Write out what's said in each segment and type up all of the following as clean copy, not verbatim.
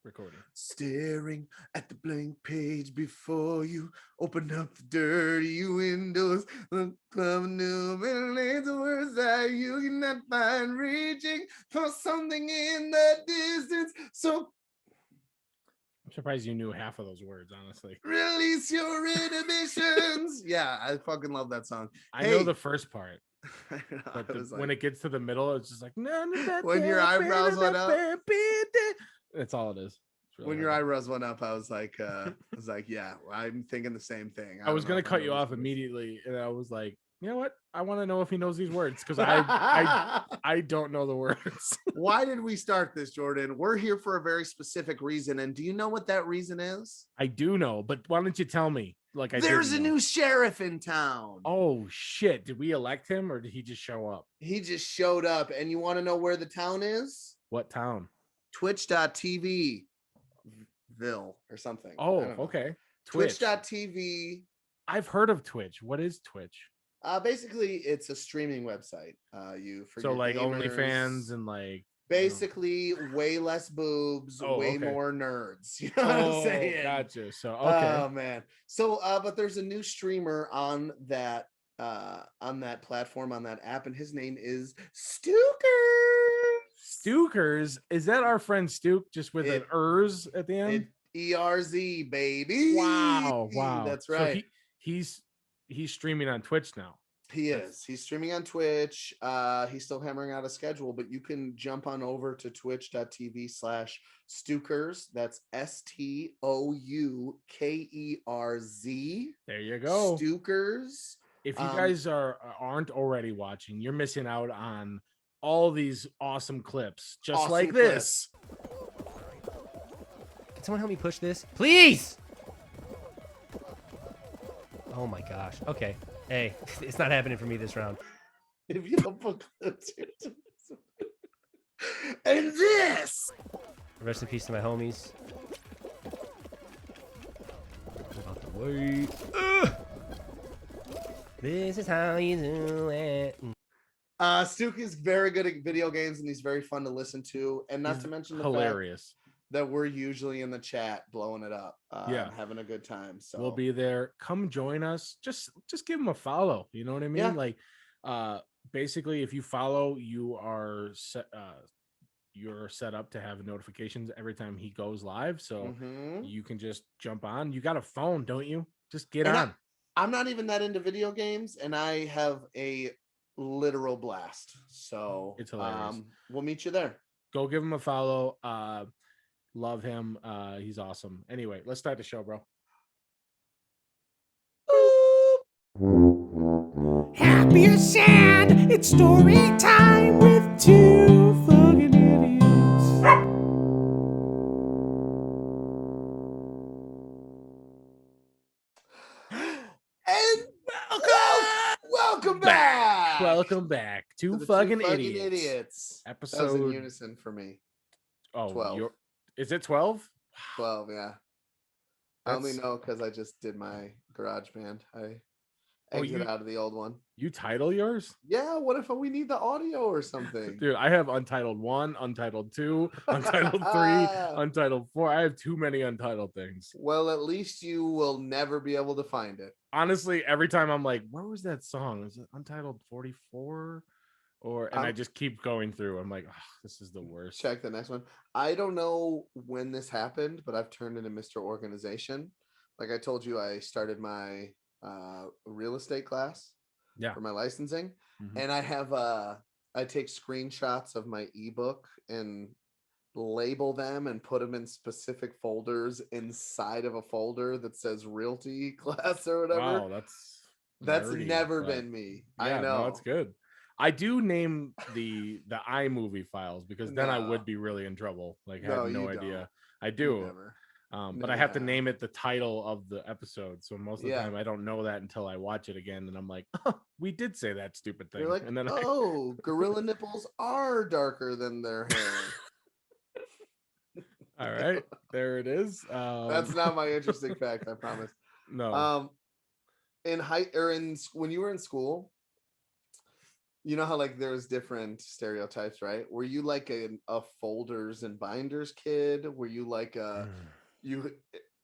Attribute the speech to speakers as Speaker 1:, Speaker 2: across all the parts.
Speaker 1: recording.
Speaker 2: Staring at the blank page before you, open up the dirty windows, look of new millions of words that you cannot find, reaching for something in the distance. So
Speaker 1: I'm surprised you knew half of those words, honestly.
Speaker 2: release your inhibitions. Yeah, I fucking love that song.
Speaker 1: I know the first part,
Speaker 2: I
Speaker 1: but
Speaker 2: was like,
Speaker 1: when it gets to the middle, it's just like
Speaker 2: when your eyebrows went up.
Speaker 1: That's all it is.
Speaker 2: When your eyebrows went up, I was like, yeah, I'm thinking the same thing.
Speaker 1: I was gonna cut you off immediately, and I was like, you know what? I want to know if he knows these words because I don't know the words.
Speaker 2: Why did we start this, Jordan? We're here for a very specific reason, and do you know what that reason is?
Speaker 1: I do know, but why don't you tell me? Like,
Speaker 2: there's a new sheriff in town.
Speaker 1: Oh shit! Did we elect him or did he just show up?
Speaker 2: He just showed up, and you want to know where the town is?
Speaker 1: What town?
Speaker 2: Twitch.tv. Ville or something.
Speaker 1: Oh, okay.
Speaker 2: Twitch.tv.
Speaker 1: I've heard of Twitch. What is Twitch?
Speaker 2: Basically, it's a streaming website.
Speaker 1: So like OnlyFans and like
Speaker 2: basically way less boobs, way more nerds. You know what I'm saying?
Speaker 1: Gotcha. So okay.
Speaker 2: Oh man. So but there's a new streamer on that platform, on that app, and his name is
Speaker 1: Stookers. Is that our friend Stook just with an ERS at the end?
Speaker 2: ERZ, baby.
Speaker 1: Wow.
Speaker 2: That's right.
Speaker 1: So he's streaming on Twitch now.
Speaker 2: He is. He's streaming on Twitch. He's still hammering out a schedule, but you can jump on over to twitch.tv/Stookers. That's STOUKERZ.
Speaker 1: There you go.
Speaker 2: Stookers.
Speaker 1: If you guys aren't already watching, you're missing out on all these awesome clips, just like this.
Speaker 3: Can someone help me push this, please? Oh my gosh. Okay. Hey, it's not happening for me this round.
Speaker 2: If you don't put clips here. And this.
Speaker 3: Rest in peace to my homies. About to wait. This is how you do it.
Speaker 2: Stook is very good at video games, and he's very fun to listen to, and not to mention the
Speaker 1: hilarious
Speaker 2: fact that we're usually in the chat blowing it up, having a good time. So
Speaker 1: we'll be there. Come join us. Just give him a follow. You know what I mean?
Speaker 2: Yeah.
Speaker 1: Like, basically, if you follow, you're set up to have notifications every time he goes live. So you can just jump on. You got a phone, don't you? Just get on.
Speaker 2: I'm not even that into video games, and I have a literal blast. So
Speaker 1: it's hilarious.
Speaker 2: We'll meet you there.
Speaker 1: Go give him a follow. Love him. He's awesome. Anyway, let's start the show, bro.
Speaker 4: Happy or sad, it's story time with two fucking idiots.
Speaker 2: And welcome back.
Speaker 1: Welcome back. Two fucking
Speaker 2: idiots.
Speaker 1: Episode.
Speaker 2: That was in unison for me.
Speaker 1: Oh,
Speaker 2: 12.
Speaker 1: Is it 12?
Speaker 2: 12, yeah. I only know because I just did my garage band. I exited out of the old one.
Speaker 1: You title yours?
Speaker 2: Yeah, what if we need the audio or something?
Speaker 1: Dude, I have Untitled 1, Untitled 2, Untitled 3, Untitled 4. I have too many untitled things.
Speaker 2: Well, at least you will never be able to find it.
Speaker 1: Honestly, every time I'm like, where was that song? Is it Untitled 44? And I just keep going through. I'm like, oh, this is the worst.
Speaker 2: Check the next one. I don't know when this happened, but I've turned into Mr. Organization. Like I told you, I started my real estate class for my licensing. And I have I take screenshots of my ebook and label them and put them in specific folders inside of a folder that says realty class or whatever.
Speaker 1: Wow,
Speaker 2: that's nerdy, never been me.
Speaker 1: Yeah,
Speaker 2: I know.
Speaker 1: No, that's good. I do name the iMovie files because then I would be really in trouble. Like, I have no idea. I do. But I have to name it the title of the episode. So most of the time I don't know that until I watch it again. And I'm like, oh, we did say that stupid thing.
Speaker 2: You're like,
Speaker 1: and then
Speaker 2: gorilla nipples are darker than their hair.
Speaker 1: All right. There it is.
Speaker 2: That's not my interesting fact, I promise.
Speaker 1: No.
Speaker 2: When you were in school, You know how like there's different stereotypes, right? Were you like a folders and binders kid? Were you like you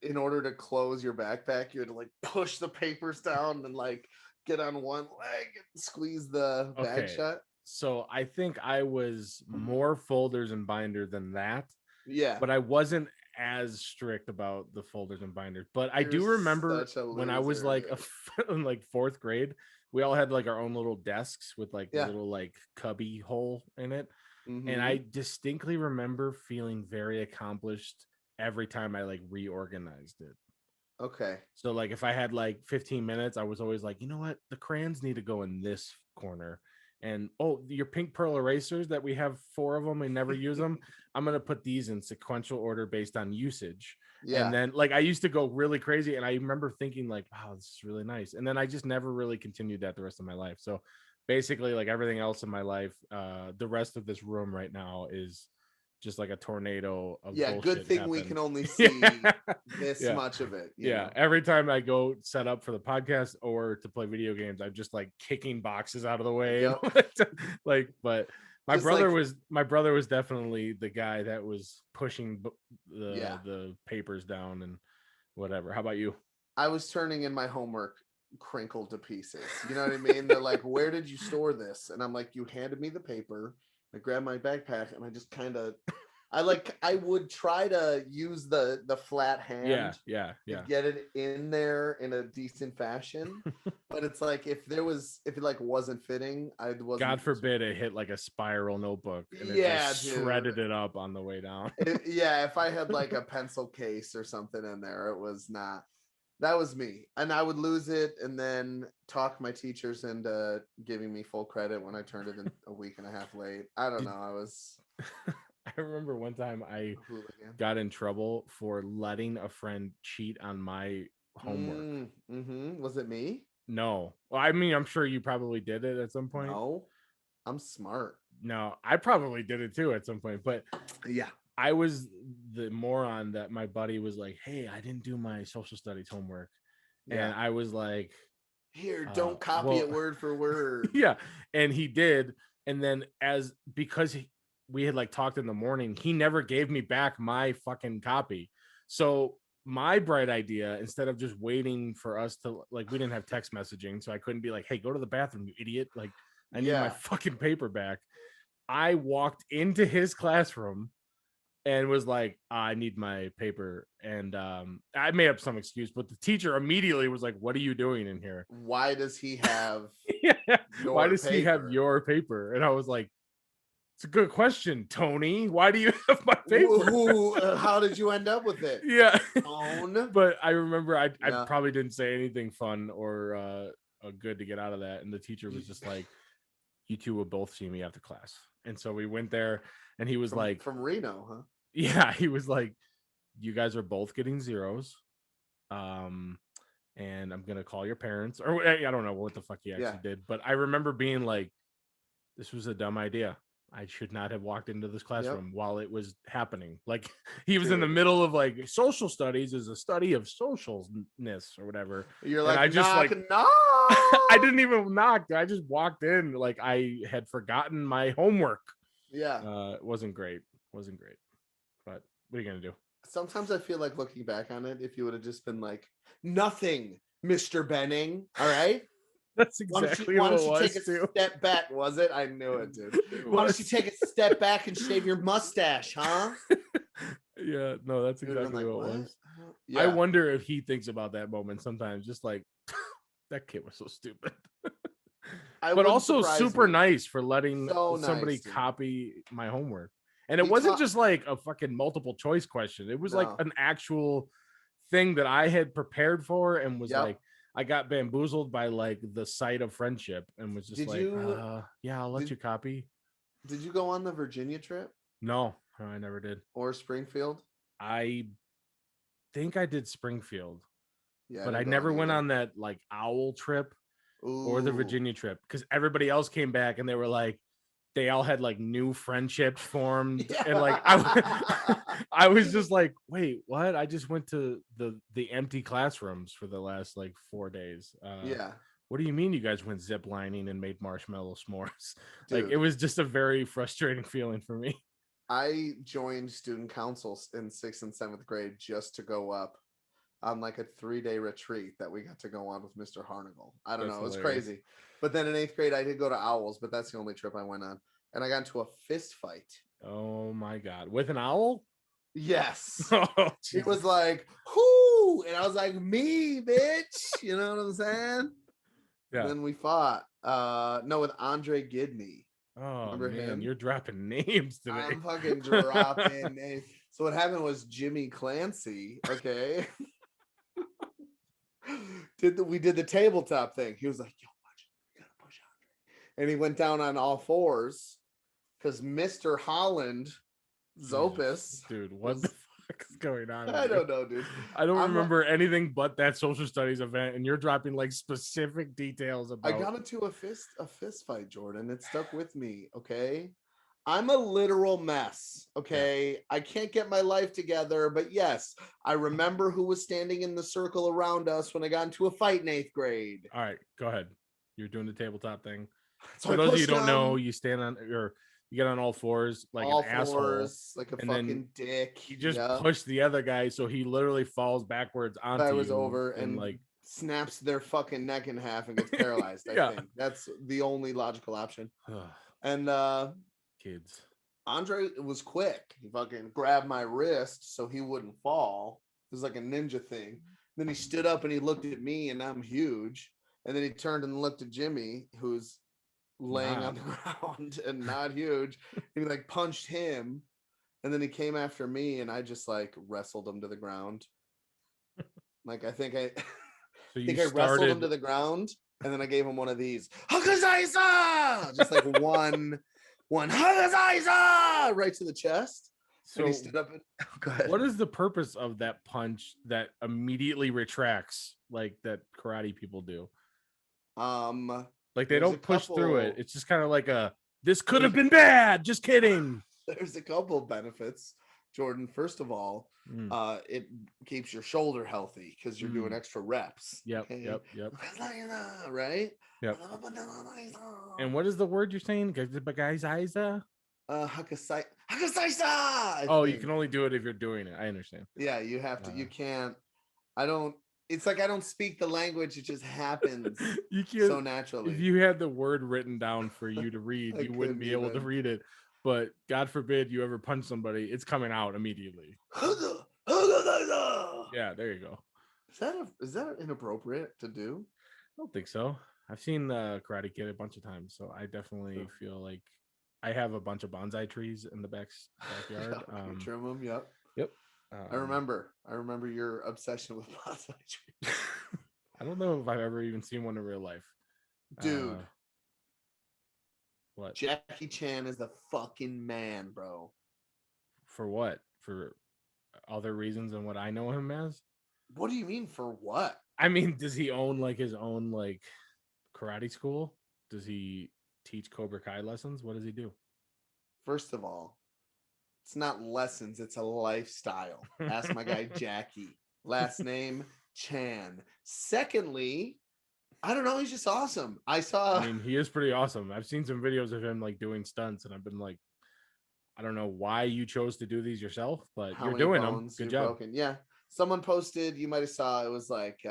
Speaker 2: in order to close your backpack, you had to like push the papers down and like get on one leg and squeeze the bag shut?
Speaker 1: So I think I was more folders and binder than that.
Speaker 2: Yeah.
Speaker 1: But I wasn't as strict about the folders and binders. But I do remember when I was like in like 4th grade, we all had like our own little desks with like a little like cubby hole in it. And I distinctly remember feeling very accomplished every time I like reorganized it.
Speaker 2: Okay.
Speaker 1: So like if I had like 15 minutes, I was always like, you know what? The crayons need to go in this corner. And your pink pearl erasers that we have 4 of them and never use them, I'm going to put these in sequential order based on usage. And then like I used to go really crazy, and I remember thinking like, wow, this is really nice. And then I just never really continued that the rest of my life. So basically like everything else in my life, the rest of this room right now is just like a tornado of
Speaker 2: good thing we can only see this much of it. You know?
Speaker 1: Every time I go set up for the podcast or to play video games, I'm just like kicking boxes out of the way. Like, but my brother was definitely the guy that was pushing the papers down and whatever. How about you?
Speaker 2: I was turning in my homework crinkled to pieces. You know what I mean? They're like, where did you store this? And I'm like, you handed me the paper. I grabbed my backpack and I just kind of, I would try to use the flat hand to get it in there in a decent fashion. But it's like, if it like wasn't fitting,
Speaker 1: God forbid it hit like a spiral notebook and it shredded it up on the way down.
Speaker 2: If I had like a pencil case or something in there, it was not. That was me. And I would lose it and then talk my teachers into giving me full credit when I turned it in a week and a half late. I don't know.
Speaker 1: I remember one time I got in trouble for letting a friend cheat on my homework.
Speaker 2: Was it me?
Speaker 1: No. Well, I mean, I'm sure you probably did it at some point.
Speaker 2: No, I'm smart.
Speaker 1: No, I probably did it too at some point. But
Speaker 2: yeah.
Speaker 1: I was the moron that my buddy was like, hey, I didn't do my social studies homework. And I was like,
Speaker 2: here, don't copy it word for word.
Speaker 1: And he did. And then because we had like talked in the morning, he never gave me back my fucking copy. So my bright idea, instead of just waiting for us to like, we didn't have text messaging, so I couldn't be like, hey, go to the bathroom, you idiot. Like, I need my fucking paper back. I walked into his classroom and was like, I need my paper. And I made up some excuse, but the teacher immediately was like, what are you doing in here?
Speaker 2: Why does he have
Speaker 1: why does he have your paper? And I was like, it's a good question, Tony. Why do you have my paper?
Speaker 2: How did you end up with it?
Speaker 1: But I remember I probably didn't say anything fun or good to get out of that. And the teacher was just like, you two will both see me after class. And so we went there and he was like,
Speaker 2: from Reno, huh?
Speaker 1: Yeah, he was like, you guys are both getting zeros. And I'm going to call your parents. Or I don't know what the fuck he actually did. But I remember being like, this was a dumb idea. I should not have walked into this classroom while it was happening. Like he was in the middle of like social studies is a study of socialness or whatever.
Speaker 2: You're like, I just
Speaker 1: I didn't even knock. I just walked in like I had forgotten my homework. It wasn't great. But what are you gonna do?
Speaker 2: Sometimes I feel like looking back on it, if you would have just been like, nothing, Mr. Benning. All right.
Speaker 1: That's exactly what it was. Why don't you take
Speaker 2: a step back? Was it? I knew it, dude. Why don't you take a step back and shave your mustache, huh?
Speaker 1: Yeah, no, that's exactly what it was. Yeah. I wonder if he thinks about that moment sometimes, just like that kid was so stupid. But also super nice for letting somebody copy my homework. And it wasn't just like a fucking multiple choice question. It was like an actual thing that I had prepared for and was like, I got bamboozled by like the sight of friendship and was just I'll let you copy.
Speaker 2: Did you go on the Virginia trip?
Speaker 1: No, I never did.
Speaker 2: Or Springfield?
Speaker 1: I think I did Springfield.
Speaker 2: Yeah,
Speaker 1: but I never went on that like owl trip or the Virginia trip because everybody else came back and they were like, they all had like new friendships formed. And like I was just like, wait, what? I just went to the empty classrooms for the last like 4 days. what do you mean you guys went zip lining and made marshmallow s'mores?
Speaker 2: Dude,
Speaker 1: like, it was just a very frustrating feeling for me.
Speaker 2: I joined student councils in 6th and 7th grade just to go up on like a 3-day retreat that we got to go on with Mr. Harnagle. I don't know. It was crazy. But then in 8th grade, I did go to Owls, but that's the only trip I went on. And I got into a fist fight.
Speaker 1: Oh my God. With an owl?
Speaker 2: Yes.
Speaker 1: Oh,
Speaker 2: it was like, whoo. And I was like, me, bitch. You know what I'm saying? Yeah. Then we fought. No, with Andre Gidney.
Speaker 1: Oh, remember man, him? You're dropping names today.
Speaker 2: I'm fucking dropping names. So what happened was Jimmy Clancy, okay, we did the tabletop thing. He was like, yo, watch, you gotta push Andre. And he went down on all fours because Mr. Holland, Zopus.
Speaker 1: Dude, what the fuck is going on?
Speaker 2: I don't know, dude.
Speaker 1: I don't remember anything but that social studies event, and you're dropping like specific details about.
Speaker 2: I got into a fist fight, Jordan. It stuck with me. Okay, I'm a literal mess. Okay, yeah. I can't get my life together, but yes, I remember who was standing in the circle around us when I got into a fight in 8th grade.
Speaker 1: All right, go ahead. You're doing the tabletop thing. So for those of you who don't know, you stand on your. You get on all fours like all an asshole,
Speaker 2: like a fucking dick.
Speaker 1: He just pushed the other guy, so he literally falls backwards onto you
Speaker 2: over and like snaps their fucking neck in half and gets paralyzed. I think that's the only logical option. And
Speaker 1: kids,
Speaker 2: Andre was quick. He fucking grabbed my wrist so he wouldn't fall. It was like a ninja thing. Then he stood up and he looked at me, and I'm huge. And then he turned and looked at Jimmy, who's laying on the ground and not huge. He like punched him, and then he came after me, and I just like wrestled him to the ground. Like I think I wrestled him to the ground, and then I gave him one of these Hagazaisa! Just like one Hagazaisa! Right to the chest. So and he stood up and go ahead.
Speaker 1: What is the purpose of that punch that immediately retracts like that karate people do? Like they don't push through it. It's just kind of like this could have been bad. Just kidding.
Speaker 2: There's a couple of benefits, Jordan. First of all, it keeps your shoulder healthy because you're doing extra reps.
Speaker 1: Yep.
Speaker 2: Right?
Speaker 1: Yep. And what is the word you're saying? Hakasaisa?
Speaker 2: Hakasaisa!
Speaker 1: Oh, you can only do it if you're doing it. I understand.
Speaker 2: Yeah, you have to. You can't. It's like I don't speak the language. It just happens so naturally.
Speaker 1: If you had the word written down for you to read, you wouldn't be able to read it. But God forbid you ever punch somebody, it's coming out immediately. Yeah, there you go.
Speaker 2: Is that inappropriate to do?
Speaker 1: I don't think so. I've seen Karate Kid a bunch of times, so I definitely feel like I have a bunch of bonsai trees in the backyard.
Speaker 2: Trim them, yep.
Speaker 1: Yep.
Speaker 2: I remember your obsession with bonsai trees.
Speaker 1: I don't know if I've ever even seen one in real life.
Speaker 2: Dude.
Speaker 1: What?
Speaker 2: Jackie Chan is the fucking man, bro.
Speaker 1: For what? For other reasons than what I know him as?
Speaker 2: What do you mean for what?
Speaker 1: I mean, does he own like his own like karate school? Does he teach Cobra Kai lessons? What does he do?
Speaker 2: First of all, it's not lessons, it's a lifestyle. Ask my guy Jackie. Last name Chan. Secondly, I don't know, he's just awesome. I mean,
Speaker 1: he is pretty awesome. I've seen some videos of him like doing stunts, and I've been like, I don't know why you chose to do these yourself, but you're doing them. Good job.
Speaker 2: Broken. Yeah. Someone posted, you might have saw, it was like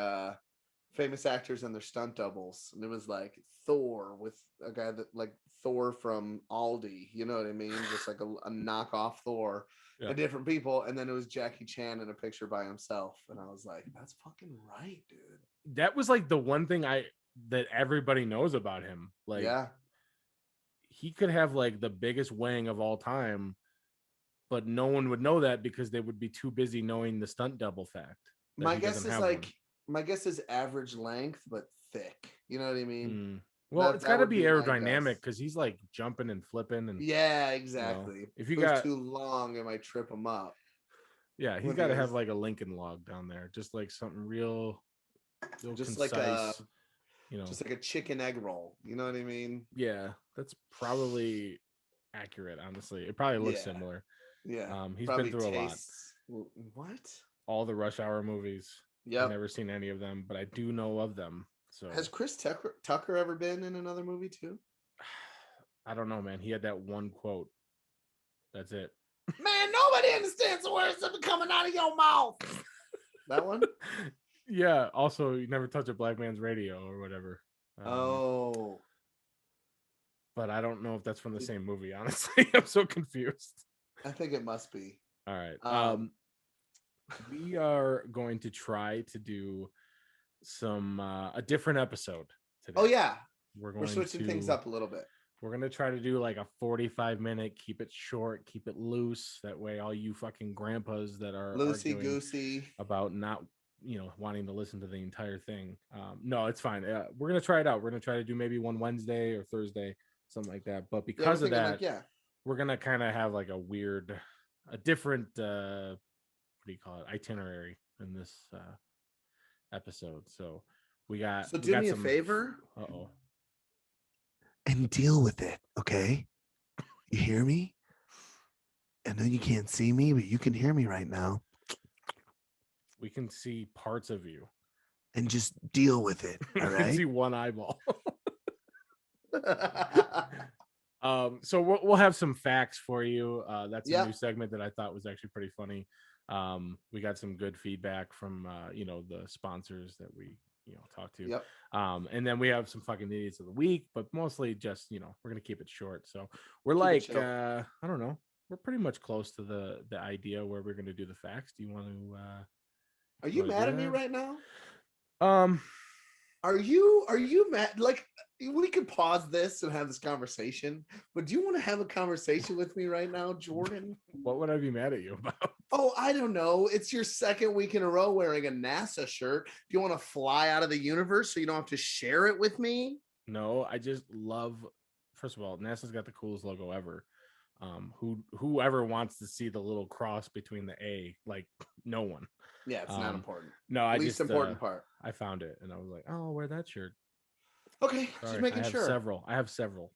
Speaker 2: famous actors and their stunt doubles. And it was like Thor with a guy that like Thor from Aldi, you know what I mean? Just like a knockoff Thor, and different people. And then it was Jackie Chan in a picture by himself. And I was like, that's fucking right, dude.
Speaker 1: That was like the one thing that everybody knows about him. Like,
Speaker 2: yeah,
Speaker 1: he could have like the biggest wang of all time, but no one would know that because they would be too busy knowing the stunt double fact.
Speaker 2: My guess is average length, but thick. You know what I mean?
Speaker 1: Well, it's got to be aerodynamic because he's like jumping and flipping and
Speaker 2: yeah, exactly.
Speaker 1: You know, if you got
Speaker 2: too long, it might trip him up.
Speaker 1: Yeah, he's got to have like a Lincoln log down there, just like something real
Speaker 2: just
Speaker 1: concise,
Speaker 2: like just like a chicken egg roll. You know what I mean?
Speaker 1: Yeah, that's probably accurate. Honestly, it probably looks similar.
Speaker 2: Yeah,
Speaker 1: he's been through a lot.
Speaker 2: What?
Speaker 1: All the Rush Hour movies.
Speaker 2: Yeah,
Speaker 1: I've never seen any of them, but I do know of them. So
Speaker 2: has Chris Tucker ever been in another movie too?
Speaker 1: I don't know, man. He had that one quote. That's it.
Speaker 2: Man, nobody understands the words that are coming out of your mouth. That one?
Speaker 1: Yeah. Also, you never touch a black man's radio or whatever. But I don't know if that's from the same movie. Honestly, I'm so confused.
Speaker 2: I think it must be.
Speaker 1: All right. We are going to try to do a different episode today.
Speaker 2: Oh yeah,
Speaker 1: we're
Speaker 2: switching things up a little bit.
Speaker 1: We're gonna try to do like a 45-minute, keep it short, keep it loose. That way, all you fucking grandpas that are
Speaker 2: loosey goosey
Speaker 1: about not wanting to listen to the entire thing. No, it's fine. We're gonna try it out. We're gonna try to do maybe one Wednesday or Thursday, something like that. But because of that, we're gonna kind of have like a different what do you call it, itinerary in this episode. So we got.
Speaker 2: So do me a favor.
Speaker 1: Uh-oh.
Speaker 2: And deal with it, okay? You hear me? I know you can't see me, but you can hear me right now.
Speaker 1: We can see parts of you.
Speaker 2: And just deal with it, all right?
Speaker 1: I can see one eyeball. So we'll have some facts for you. That's a new segment that I thought was actually pretty funny. We got some good feedback from the sponsors that we talk to.
Speaker 2: Yep.
Speaker 1: And then we have some fucking idiots of the week, but mostly just we're gonna keep it short. So we're I don't know, we're pretty much close to the idea where we're gonna do the facts. Do you want to
Speaker 2: are you mad at me right now? Are you mad? Like, we could pause this and have this conversation, but do you want to have a conversation with me right now, Jordan?
Speaker 1: What would I be mad at you about?
Speaker 2: Oh, I don't know. It's your second week in a row wearing a NASA shirt. Do you want to fly out of the universe so you don't have to share it with me?
Speaker 1: No, I just love, first of all, NASA's got the coolest logo ever. Whoever wants to see the little cross between the A, like no one.
Speaker 2: Yeah, it's not important.
Speaker 1: No,
Speaker 2: least important part.
Speaker 1: I found it and I was like, oh, I'll wear that shirt.
Speaker 2: Okay, just making sure.
Speaker 1: I have several.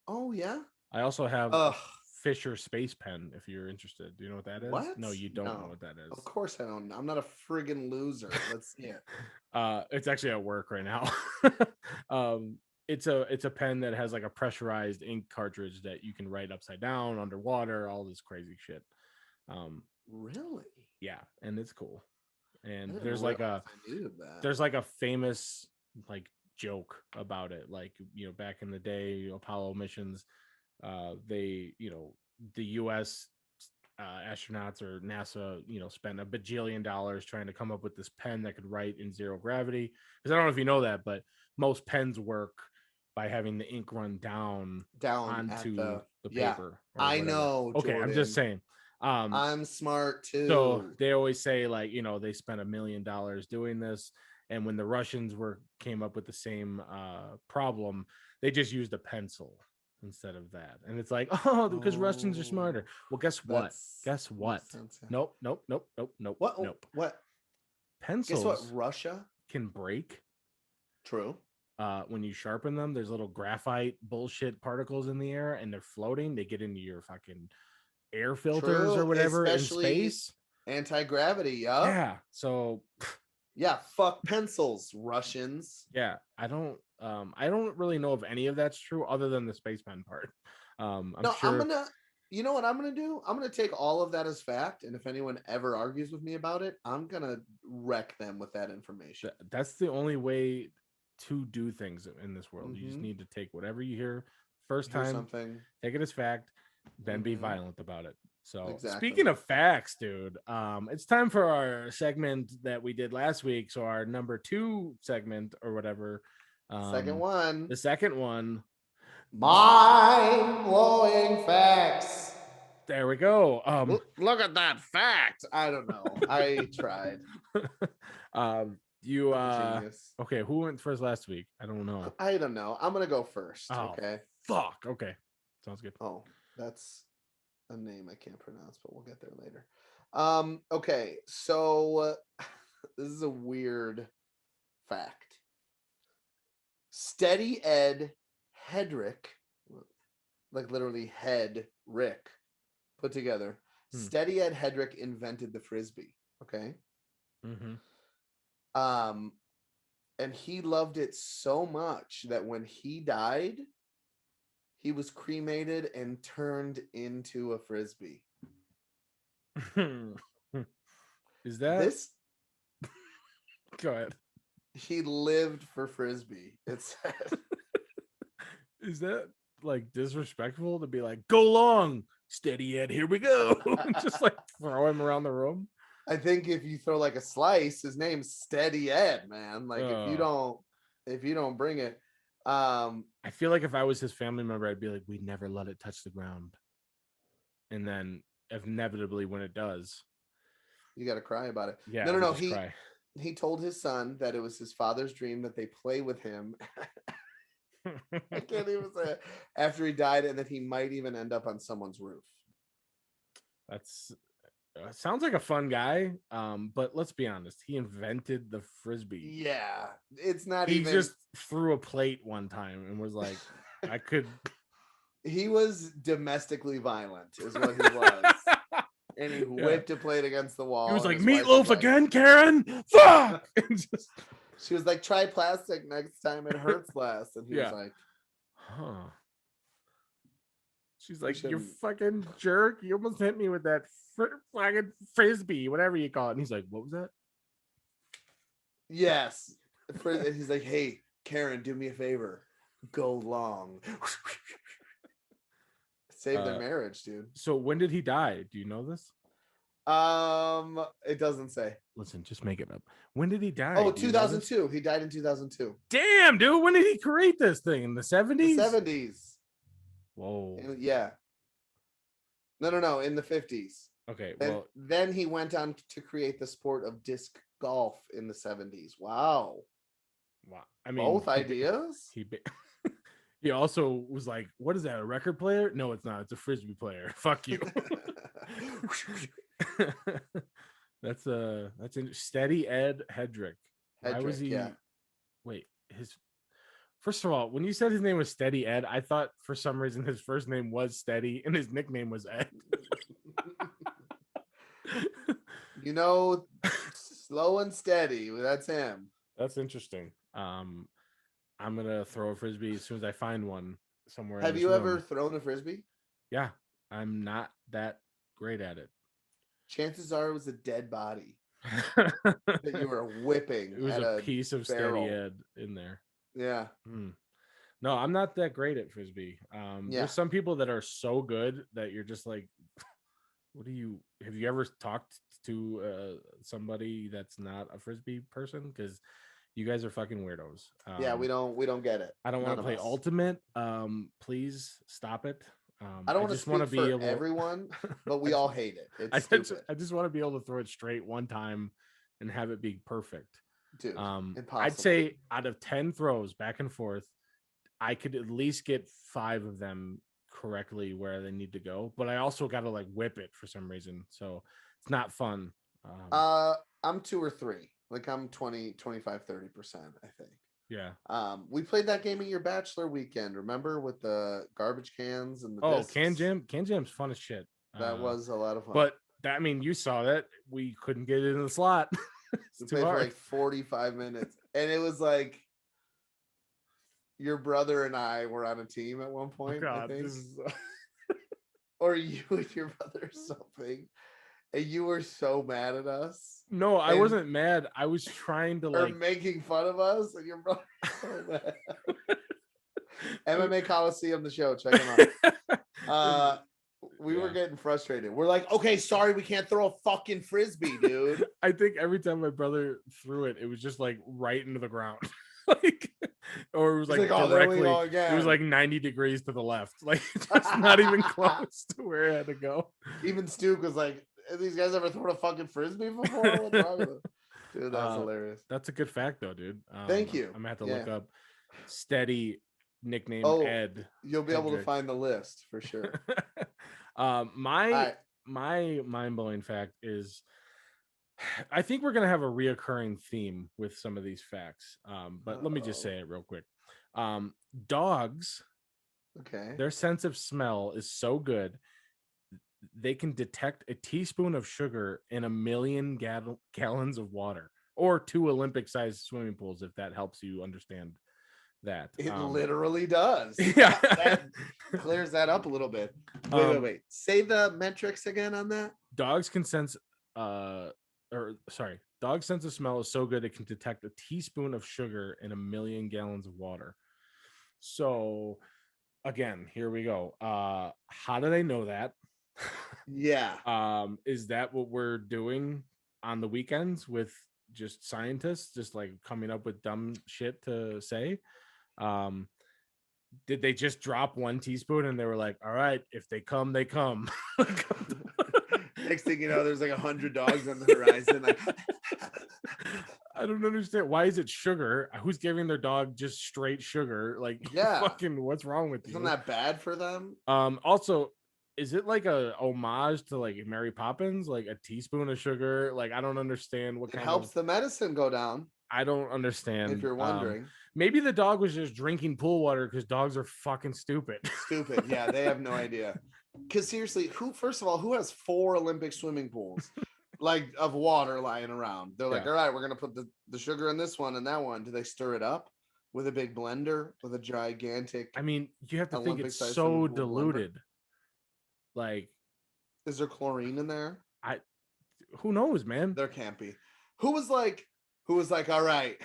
Speaker 2: Oh yeah.
Speaker 1: I also have Fisher Space Pen. If you're interested, do you know what that is?
Speaker 2: What?
Speaker 1: No, you don't know what that is.
Speaker 2: Of course I don't. I'm not a friggin' loser. Let's see it.
Speaker 1: It's actually at work right now. It's a pen that has like a pressurized ink cartridge that you can write upside down, underwater, all this crazy shit.
Speaker 2: Really?
Speaker 1: Yeah, and it's cool. And there's like a famous like joke about it, like back in the day, Apollo missions, they the US astronauts or NASA spent $1 bajillion trying to come up with this pen that could write in zero gravity, because I don't know if you know that, but most pens work by having the ink run down onto the paper.
Speaker 2: I know.
Speaker 1: Okay, Jordan. I'm just saying.
Speaker 2: I'm smart too.
Speaker 1: So they always say like they spent $1 million doing this, and when the Russians came up with the same problem, they just used a pencil instead of that, and it's like, because Russians are smarter. Well, guess what? Nope.
Speaker 2: What?
Speaker 1: Pencils.
Speaker 2: Guess what? Russia
Speaker 1: can break.
Speaker 2: True.
Speaker 1: When you sharpen them, there's little graphite bullshit particles in the air, and they're floating. They get into your fucking air filters or whatever in space.
Speaker 2: Anti-gravity.
Speaker 1: Yeah. So
Speaker 2: yeah, fuck pencils, Russians.
Speaker 1: Yeah, I don't really know if any of that's true other than the space pen part. I'm sure.
Speaker 2: You know what I'm gonna do? I'm gonna take all of that as fact, and if anyone ever argues with me about it, I'm gonna wreck them with that information.
Speaker 1: That's the only way to do things in this world. Mm-hmm. You just need to take whatever you hear first time, take it as fact, then be violent about it. So Speaking of facts, dude, it's time for our segment that we did last week. So our number 2 segment or whatever. The second one.
Speaker 2: Mind-blowing facts.
Speaker 1: There we go.
Speaker 2: Look at that fact. I don't know. I tried.
Speaker 1: Okay, who went first last week? I don't know.
Speaker 2: I'm gonna go first. Okay.
Speaker 1: Fuck. Okay. Sounds good.
Speaker 2: Oh, that's a name I can't pronounce, but we'll get there later. Okay, so this is a weird fact. Steady Ed Hedrick, like literally head Rick put together. Steady Ed Hedrick invented the Frisbee. Okay.
Speaker 1: Mm-hmm.
Speaker 2: And he loved it so much that when he died, he was cremated and turned into a Frisbee.
Speaker 1: Is that
Speaker 2: this?
Speaker 1: Go ahead.
Speaker 2: He lived for Frisbee. It said.
Speaker 1: Is that like disrespectful to be like, go long, steady Ed, here we go? Just like throw him around the room?
Speaker 2: I think if you throw like a slice, his name's Steady Ed, man. Like if you don't bring it.
Speaker 1: I feel like if I was his family member, I'd be like, we never let it touch the ground. And then inevitably when it does,
Speaker 2: you gotta cry about it.
Speaker 1: Yeah.
Speaker 2: No. He told his son that it was his father's dream that they play with him. I can't even say it. After he died, and that he might even end up on someone's roof.
Speaker 1: That's sounds like a fun guy. But let's be honest, he invented the Frisbee.
Speaker 2: Yeah, it's not
Speaker 1: he just threw a plate one time and was like, I could.
Speaker 2: He was domestically violent, is what he was. And he whipped a plate against the wall.
Speaker 1: He was like, meatloaf again, Karen? Fuck!
Speaker 2: She was like, try plastic next time, it hurts less. And he was like,
Speaker 1: huh. She's like, you fucking jerk. You almost hit me with that fucking Frisbee, whatever you call it. And he's like, what was that?
Speaker 2: Yes. And he's like, hey, Karen, do me a favor. Go long. Save their marriage, dude.
Speaker 1: So when did he die? Do you know this?
Speaker 2: It doesn't say.
Speaker 1: Listen, just make it up. When did he die?
Speaker 2: Oh, 2002. He died in 2002.
Speaker 1: Damn, dude. When did he create this thing? In the 70s?
Speaker 2: The 70s.
Speaker 1: Whoa.
Speaker 2: Yeah. No. In the 50s.
Speaker 1: Okay.
Speaker 2: Then he went on to create the sport of disc golf in the 70s. Wow.
Speaker 1: I mean,
Speaker 2: both ideas.
Speaker 1: He also was like, what is that, a record player? No, it's not. It's a Frisbee player. Fuck you. That's Steady Ed Hedrick. Why was he?
Speaker 2: Yeah.
Speaker 1: Wait, first of all, when you said his name was Steady Ed, I thought for some reason his first name was Steady and his nickname was Ed.
Speaker 2: Slow and steady. That's him.
Speaker 1: That's interesting. I'm gonna throw a Frisbee as soon as I find one somewhere.
Speaker 2: Have you ever thrown a Frisbee?
Speaker 1: Yeah, I'm not that great at it.
Speaker 2: Chances are it was a dead body that you were whipping.
Speaker 1: It was a piece of barrel. Steady Ed in there.
Speaker 2: Yeah.
Speaker 1: No, I'm not that great at Frisbee. There's some people that are so good that you're just like, have you ever talked to somebody that's not a Frisbee person? Because you guys are fucking weirdos.
Speaker 2: We don't get it.
Speaker 1: I don't want to play Ultimate. Please stop it.
Speaker 2: I don't want to speak for everyone, but we all hate it. It's stupid.
Speaker 1: I just want to be able to throw it straight one time and have it be perfect.
Speaker 2: Dude, impossible.
Speaker 1: I'd say out of 10 throws back and forth, I could at least get 5 of them correctly where they need to go. But I also got to like whip it for some reason. So it's not fun.
Speaker 2: I'm 2 or 3. Like I'm 20, 25, 30%, I think.
Speaker 1: Yeah.
Speaker 2: We played that game at your bachelor weekend, remember, with the garbage cans and the discs?
Speaker 1: Can Jam's fun as shit.
Speaker 2: That was a lot of fun.
Speaker 1: But I mean, you saw that we couldn't get it in the slot.
Speaker 2: We played for like 45 minutes, and it was like your brother and I were on a team at one point.
Speaker 1: Oh, God,
Speaker 2: I think.
Speaker 1: this is...
Speaker 2: or you and your brother or something. And you were so mad at us.
Speaker 1: No, I wasn't mad. I was trying to like
Speaker 2: making fun of us, and your brother so mad. MMA Coliseum, the show. Check them out. We were getting frustrated. We're like, okay, sorry, we can't throw a fucking Frisbee, dude.
Speaker 1: I think every time my brother threw it, it was just like right into the ground. Like, or it was like directly. It was like 90 degrees to the left. Like, just not even close to where it had to go.
Speaker 2: Even Stu was like, have these guys ever thrown a fucking Frisbee before? What's wrong with them? Dude, that's hilarious.
Speaker 1: That's a good fact, though, dude.
Speaker 2: Thank you.
Speaker 1: I'm gonna have to look up Steady nickname Ed.
Speaker 2: You'll be able to find the list for sure.
Speaker 1: My mind-blowing fact is, I think we're gonna have a reoccurring theme with some of these facts. But let me just say it real quick. Dogs, their sense of smell is so good. They can detect a teaspoon of sugar in 1 million gallons of water. or 2 Olympic-sized swimming pools, if that helps you understand that.
Speaker 2: It literally does.
Speaker 1: Yeah.
Speaker 2: That clears that up a little bit. Wait. Say the metrics again on that.
Speaker 1: Dogs' sense of smell is so good it can detect a teaspoon of sugar in 1 million gallons of water. So again, here we go. How do they know that?
Speaker 2: Yeah.
Speaker 1: Is that what we're doing on the weekends with just scientists just like coming up with dumb shit to say? Did they just drop 1 teaspoon and they were like, all right, if they come, they come?
Speaker 2: Next thing you know, there's like 100 dogs on the horizon. Like,
Speaker 1: I don't understand. Why is it sugar? Who's giving their dog just straight sugar? Like,
Speaker 2: yeah,
Speaker 1: fucking, what's wrong with you?
Speaker 2: Isn't that bad for them?
Speaker 1: Also, is it like a homage to like Mary Poppins, like a teaspoon of sugar? Like, I don't understand what
Speaker 2: it helps the medicine go down.
Speaker 1: I don't understand.
Speaker 2: If you're wondering,
Speaker 1: maybe the dog was just drinking pool water because dogs are fucking stupid.
Speaker 2: Stupid, yeah, they have no idea. Because seriously, first of all, who has 4 Olympic swimming pools like of water lying around? They're like, all right, we're gonna put the sugar in this one and that one. Do they stir it up with a big blender with a gigantic?
Speaker 1: I mean, you have to think it's so diluted.
Speaker 2: Blender?
Speaker 1: Like,
Speaker 2: is there chlorine in there?
Speaker 1: Who knows, man?
Speaker 2: There can't be. Who was like, all right,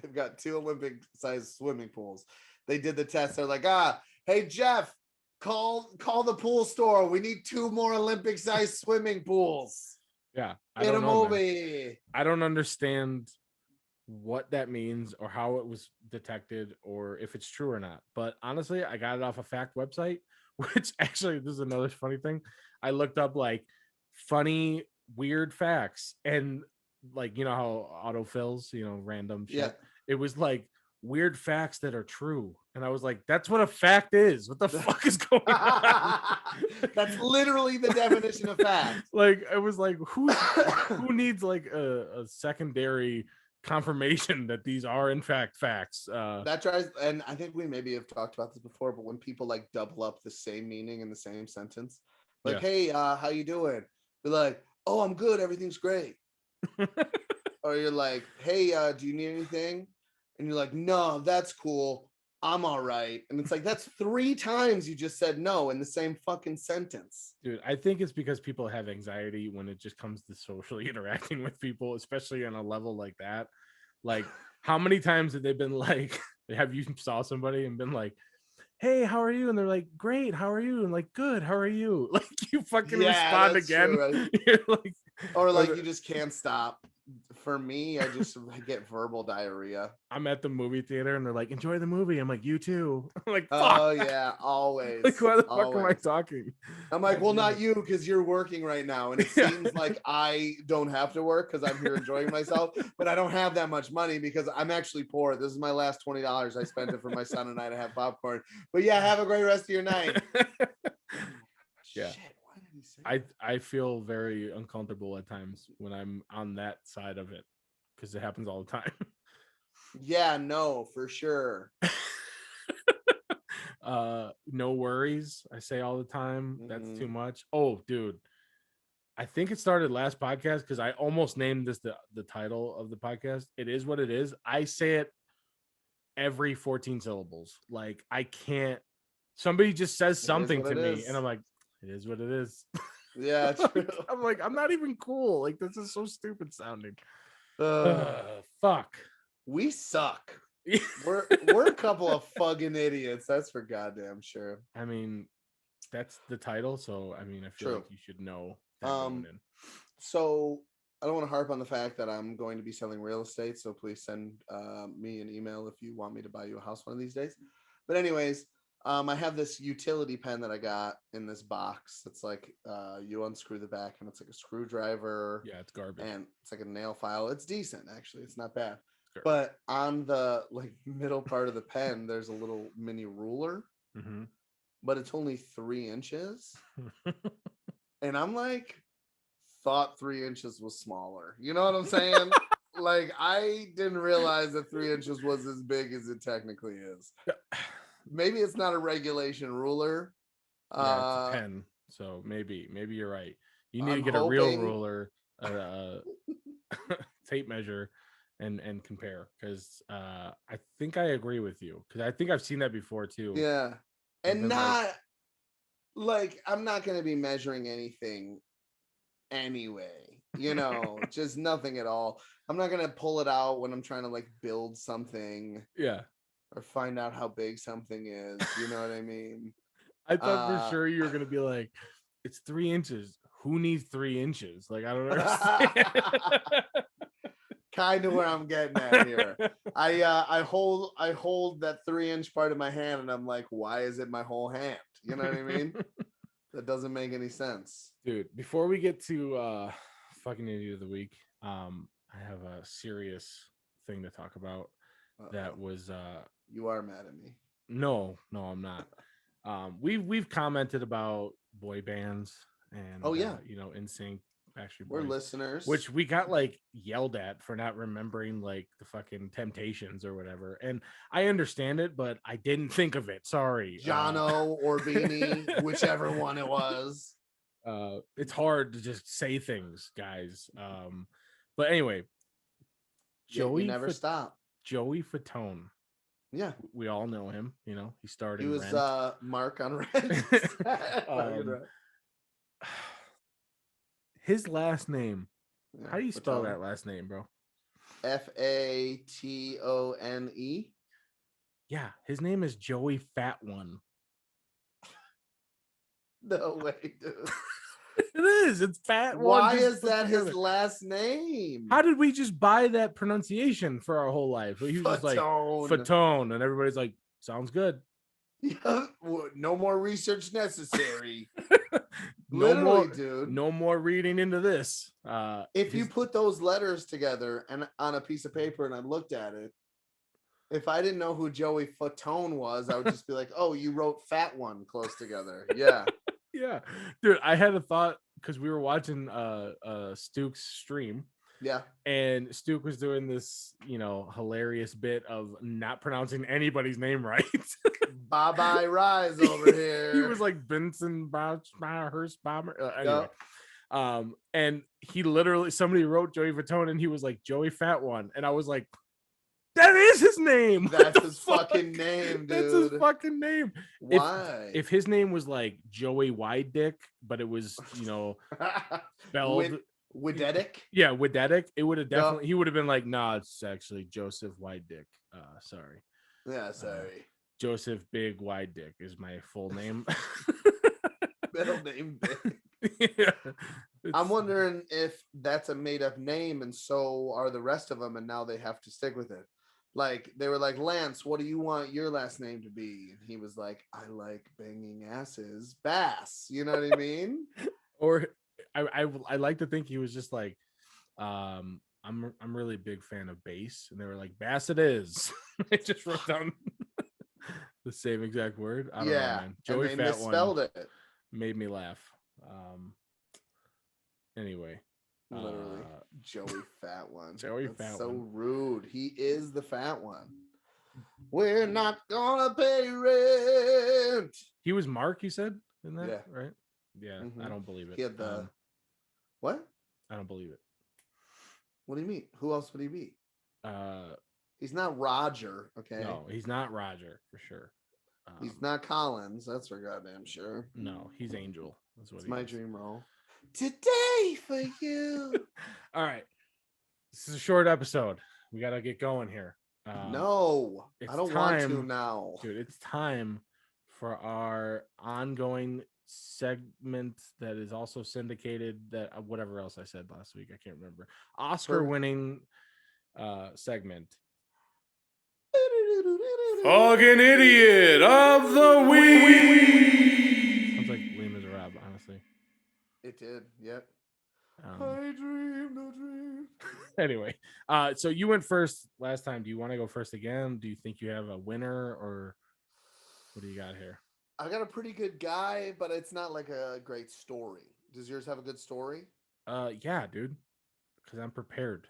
Speaker 2: they've got 2 Olympic-sized swimming pools. They did the test. They're like, hey Jeff, call the pool store. We need 2 more Olympic-sized swimming pools.
Speaker 1: Yeah,
Speaker 2: get a movie.
Speaker 1: I don't understand what that means or how it was detected or if it's true or not. But honestly, I got it off a fact website, which actually, this is another funny thing. I looked up like funny, weird facts, and like, you know how autofills, random shit.
Speaker 2: Yeah.
Speaker 1: It was like weird facts that are true. And I was like, that's what a fact is. What the fuck is going on?
Speaker 2: That's literally the definition of fact.
Speaker 1: Like, I was like, who needs like a secondary confirmation that these are in fact facts?
Speaker 2: That tries, and I think we maybe have talked about this before, but when people like double up the same meaning in the same sentence, like, hey, how you doing? They're like, oh, I'm good, everything's great. Or you're like, hey, do you need anything? And you're like, no, that's cool, I'm all right. And it's like, that's 3 times you just said no in the same fucking sentence.
Speaker 1: Dude, I think it's because people have anxiety when it just comes to socially interacting with people, especially on a level like that. Like, how many times have they been like, have you saw somebody and been like, hey, how are you? And they're like, great, how are you? And like, good, how are you? Like, you fucking respond again.
Speaker 2: True, right?
Speaker 1: You're like,
Speaker 2: or like, you just can't stop. For me, I get verbal diarrhea.
Speaker 1: I'm at the movie theater and they're like, enjoy the movie. I'm like, you too. I'm like, fuck.
Speaker 2: Oh yeah, always.
Speaker 1: Like, why the fuck am I talking?
Speaker 2: I'm like, well, not you, because you're working right now, and it seems like I don't have to work because I'm here enjoying myself, but I don't have that much money because I'm actually poor. This is my last $20. I spent it for my son and I to have popcorn. But yeah, have a great rest of your night.
Speaker 1: Yeah.
Speaker 2: Shit.
Speaker 1: I feel very uncomfortable at times when I'm on that side of it because it happens all the time.
Speaker 2: Yeah, no, for sure.
Speaker 1: No worries, I say all the time. That's too much. Oh, dude, I think it started last podcast because I almost named this the title of the podcast. It is what it is. I say it every 14 syllables. Like, I can't. Somebody just says something to me and I'm like, it is what it is.
Speaker 2: Yeah, true.
Speaker 1: I'm like, I'm not even cool. Like, this is so stupid sounding. Fuck.
Speaker 2: We suck. We're a couple of fucking idiots. That's for goddamn sure.
Speaker 1: I mean, that's the title, so I mean, I feel like you should know.
Speaker 2: So I don't want to harp on the fact that I'm going to be selling real estate. So please send me an email if you want me to buy you a house one of these days. But anyways. I have this utility pen that I got in this box. It's like you unscrew the back and it's like a screwdriver.
Speaker 1: Yeah, it's garbage.
Speaker 2: And it's like a nail file. It's decent, actually. It's not bad. But on the like middle part of the pen, there's a little mini ruler. Mm-hmm. But it's only 3 inches. And I'm like, thought 3 inches was smaller. You know what I'm saying? Like, I didn't realize that 3 inches was as big as it technically is. Maybe it's not a regulation ruler.
Speaker 1: Yeah, it's a pen. So maybe you're right. You need to get a real ruler to tape measure and compare, because I think I agree with you, because I think I've seen that before too.
Speaker 2: Yeah, and not like I'm not gonna be measuring anything anyway, just nothing at all. I'm not gonna pull it out when I'm trying to like build something.
Speaker 1: Yeah.
Speaker 2: Or find out how big something is. You know what I mean?
Speaker 1: I thought for sure you were gonna be like, it's 3 inches. Who needs 3 inches? Like, I don't understand.
Speaker 2: Kind of where I'm getting at here. I hold that 3-inch part of my hand, and I'm like, why is it my whole hand? You know what I mean? That doesn't make any sense,
Speaker 1: dude. Before we get to fucking idiot of the week, I have a serious thing to talk about. That was
Speaker 2: you are mad at me.
Speaker 1: No, I'm not. We've commented about boy bands and NSYNC, actually
Speaker 2: we're listeners,
Speaker 1: which we got like yelled at for not remembering like the fucking Temptations or whatever, and I understand it, but I didn't think of it. Sorry,
Speaker 2: Jono or Beanie, whichever one it was.
Speaker 1: It's hard to just say things, guys. But anyway,
Speaker 2: Joey never stop.
Speaker 1: Joey Fatone.
Speaker 2: Yeah,
Speaker 1: we all know him. He started.
Speaker 2: He was
Speaker 1: Rent.
Speaker 2: Mark on Rent.
Speaker 1: His last name. Yeah, how do you spell that last name, bro?
Speaker 2: Fatone.
Speaker 1: Yeah, his name is Joey Fat One.
Speaker 2: No way, dude.
Speaker 1: It is. It's Fat One.
Speaker 2: Why is that his last name?
Speaker 1: How did we just buy that pronunciation for our whole life? He was just like Fatone, and everybody's like, sounds good.
Speaker 2: Yeah, no more research necessary. Literally, dude.
Speaker 1: No more reading into this.
Speaker 2: If you put those letters together and on a piece of paper and I looked at it, if I didn't know who Joey Fatone was, I would just be like, oh, you wrote Fat One close together. Yeah.
Speaker 1: Yeah, dude, I had a thought because we were watching Stuke's stream.
Speaker 2: Yeah,
Speaker 1: and Stuke was doing this, hilarious bit of not pronouncing anybody's name right.
Speaker 2: Bye Rise over here.
Speaker 1: He was like Benson Hurst Bomber. Anyway, and he literally, somebody wrote Joey Fatone, and he was like Joey Fat One, and I was like, that is his name.
Speaker 2: That's his fucking name, dude.
Speaker 1: That's his fucking name.
Speaker 2: Why?
Speaker 1: If his name was like Joey Wide Dick, but it was, spelled
Speaker 2: Widetic?
Speaker 1: Yeah, Widetic. It would have definitely, he would have been like, nah, it's actually Joseph Wide Dick. Sorry.
Speaker 2: Yeah, sorry.
Speaker 1: Joseph Big Wide Dick is my full name.
Speaker 2: Middle name Big.
Speaker 1: Yeah.
Speaker 2: I'm wondering if that's a made up name, and so are the rest of them, and now they have to stick with it. Like, they were like, Lance, what do you want your last name to be? And he was like, I like banging asses, Bass. You know what I mean?
Speaker 1: Or I like to think he was just like, I'm really a big fan of bass, and they were like, Bass it is. I just wrote down the same exact word. I don't know, man. Joey
Speaker 2: and they
Speaker 1: Fat
Speaker 2: misspelled
Speaker 1: One
Speaker 2: it.
Speaker 1: made me laugh. Anyway,
Speaker 2: literally Joey Fat One.
Speaker 1: Joey
Speaker 2: That's
Speaker 1: Fat
Speaker 2: so
Speaker 1: One.
Speaker 2: rude. He is the fat one. We're not gonna pay rent.
Speaker 1: He was Mark, you said, in that,
Speaker 2: yeah,
Speaker 1: right? Yeah, I don't believe it.
Speaker 2: He had the what?
Speaker 1: I don't believe it.
Speaker 2: What do you mean? Who else would he be? He's not Roger. Okay.
Speaker 1: No, he's not Roger for sure.
Speaker 2: He's not Collins. That's for goddamn sure.
Speaker 1: No, he's Angel. That's what
Speaker 2: it's
Speaker 1: he
Speaker 2: my
Speaker 1: is.
Speaker 2: dream role. Today for you.
Speaker 1: All right. This is a short episode. We got to get going here.
Speaker 2: No, I don't want to now.
Speaker 1: Dude, it's time for our ongoing segment that is also syndicated, that whatever else I said last week, I can't remember. Oscar winning segment.
Speaker 5: Fucking idiot of the week.
Speaker 1: Sounds like Les Miserables, honestly.
Speaker 2: It did, yep. I dreamed a dream.
Speaker 1: Anyway, so you went first last time. Do you want to go first again? Do you think you have a winner, or what do you got here?
Speaker 2: I got a pretty good guy, but it's not like a great story. Does yours have a good story?
Speaker 1: Yeah, dude. Because I'm prepared.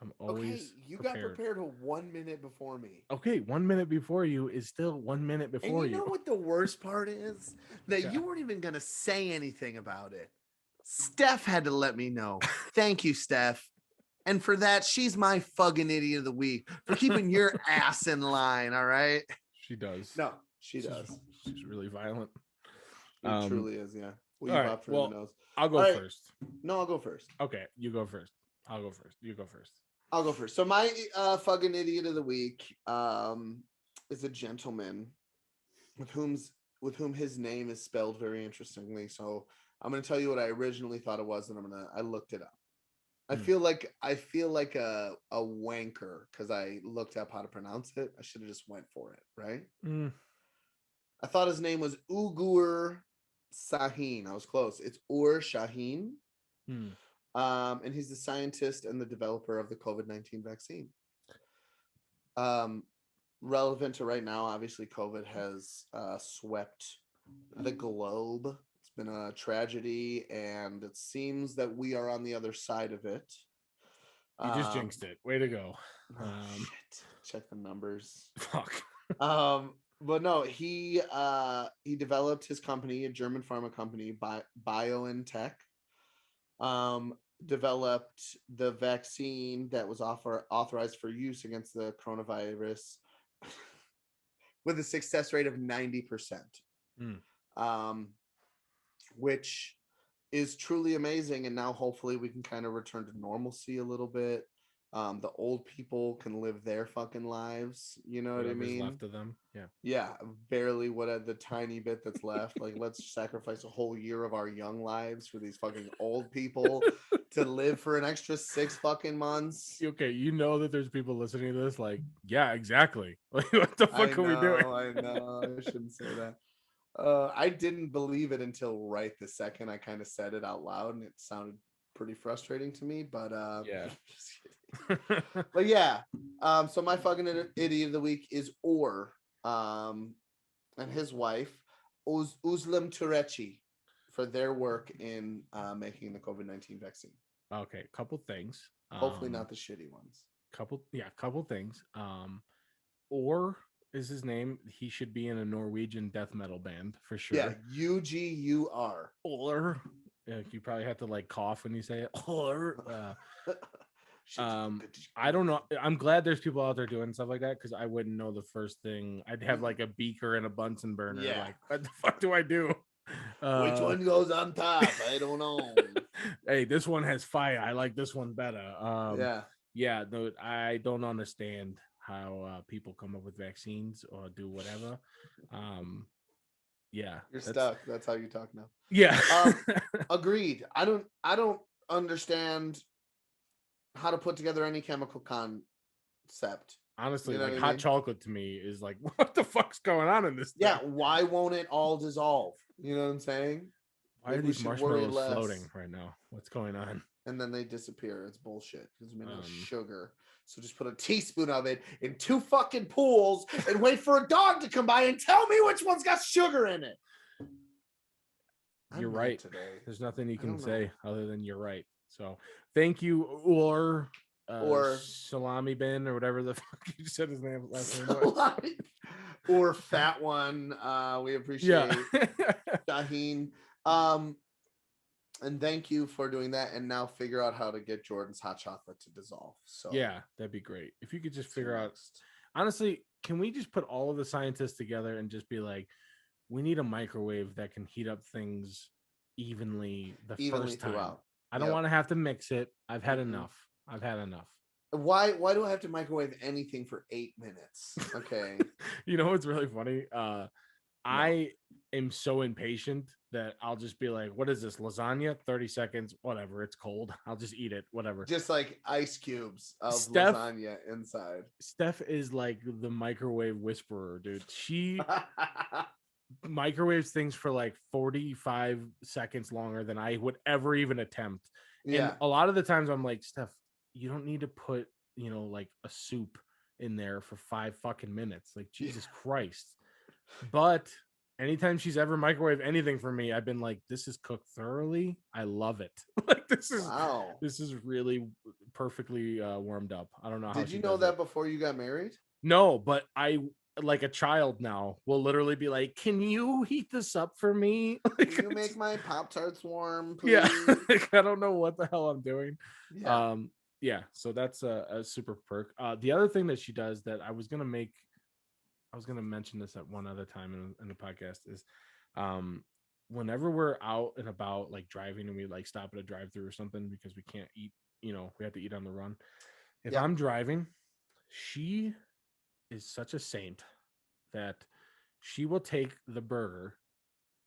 Speaker 1: I'm always
Speaker 2: you prepared. Got prepared 1 minute before me.
Speaker 1: Okay, 1 minute before you is still 1 minute before
Speaker 2: you. You know what the worst part is? That you weren't even gonna say anything about it. Steph had to let me know. Thank you, Steph. And for that, she's my fucking idiot of the week for keeping your ass in line. All right.
Speaker 1: She does.
Speaker 2: No, she does.
Speaker 1: She's really violent.
Speaker 2: It truly is. Yeah.
Speaker 1: All right. Well, I'll go first.
Speaker 2: No, I'll go first.
Speaker 1: Okay, you go first. I'll go first. You go first.
Speaker 2: I'll go first. So my fucking idiot of the week is a gentleman with whom his name is spelled very interestingly. So I'm going to tell you what I originally thought it was, and I looked it up. I feel like a wanker because I looked up how to pronounce it. I should have just went for it, right? I thought his name was Ugur Sahin. I was close. It's Ur Shaheen. And he's the scientist and the developer of the COVID-19 vaccine. Relevant to right now, obviously, COVID has swept the globe. It's been a tragedy, and it seems that we are on the other side of it.
Speaker 1: You just jinxed it. Way to go.
Speaker 2: Shit. Check the numbers.
Speaker 1: Fuck.
Speaker 2: But no, he developed his company, a German pharma company, BioNTech. Developed the vaccine that was authorized for use against the coronavirus with a success rate of 90%, which is truly amazing. And now hopefully we can kind of return to normalcy a little bit. The old people can live their fucking lives. You know what I mean?
Speaker 1: Left of them. Yeah.
Speaker 2: Yeah. Barely the tiny bit that's left. Like, let's sacrifice a whole year of our young lives for these fucking old people to live for an extra 6 fucking months.
Speaker 1: Okay. You know that there's people listening to this. Like, yeah, exactly. Like, what the fuck are we doing?
Speaker 2: I know. I shouldn't say that. I didn't believe it until right the second I kind of said it out loud, and it sounded pretty frustrating to me, but
Speaker 1: yeah.
Speaker 2: But yeah, so my fucking idiot of the week is and his wife Uzlem Turechi for their work in making the COVID-19 vaccine.
Speaker 1: Okay, couple things.
Speaker 2: Hopefully not the shitty ones.
Speaker 1: Couple things. Or is his name? He should be in a Norwegian death metal band for sure.
Speaker 2: Yeah, UGUR.
Speaker 1: Or you probably have to like cough when you say it. Or I don't know. I'm glad there's people out there doing stuff like that, because I wouldn't know the first thing. I'd have like a beaker and a Bunsen burner. Yeah. Like, what the fuck do I do?
Speaker 2: Which one goes on top? I don't know.
Speaker 1: Hey, this one has fire. I like this one better. Yeah. No, I don't understand how people come up with vaccines or do whatever. Yeah,
Speaker 2: you're stuck. That's how you talk now.
Speaker 1: Yeah.
Speaker 2: Agreed. I don't understand how to put together any chemical concept.
Speaker 1: Honestly, like hot chocolate to me is like, what the fuck's going on in this thing?
Speaker 2: Yeah, why won't it all dissolve? You know what I'm saying?
Speaker 1: Why are these marshmallows floating right now? What's going on?
Speaker 2: And then they disappear. It's bullshit. It's made of sugar. So just put a teaspoon of it in 2 fucking pools and wait for a dog to come by and tell me which one's got sugar in it.
Speaker 1: You're right. Today. There's nothing you can say other than you're right. So thank you, or Salami Bin, or whatever the fuck you said his name last name was.
Speaker 2: Or Fat One. We appreciate Shaheen. And thank you for doing that. And now figure out how to get Jordan's hot chocolate to dissolve. So
Speaker 1: yeah, that'd be great. If you could just figure out, honestly, can we just put all of the scientists together and just be like, we need a microwave that can heat up things evenly first time. Throughout. I don't want to have to mix it. I've had enough.
Speaker 2: Why do I have to microwave anything for 8 minutes? Okay.
Speaker 1: You know what's really funny? I am so impatient that I'll just be like, what is this, lasagna? 30 seconds, whatever, it's cold. I'll just eat it, whatever.
Speaker 2: Just like ice cubes of lasagna inside.
Speaker 1: Steph is like the microwave whisperer, dude. She microwaves things for like 45 seconds longer than I would ever even attempt. Yeah. And a lot of the times I'm like, Steph, you don't need to put, like a soup in there for 5 fucking minutes. Like, Jesus Christ. But anytime she's ever microwaved anything for me, I've been like, this is cooked thoroughly. I love it. Like, this is really perfectly warmed up. I don't know how.
Speaker 2: Did you know that before you got married?
Speaker 1: No, but I, like a child now, will literally be like, can you heat this up for me? Like,
Speaker 2: can you make my Pop-Tarts warm, please?
Speaker 1: Yeah. Like, I don't know what the hell I'm doing. yeah, so that's a super perk. The other thing that she does that I was gonna mention this at one other time in the podcast is, whenever we're out and about, like driving, and we like stop at a drive-through or something because we can't eat, we have to eat on the run. If I'm driving, she is such a saint that she will take the burger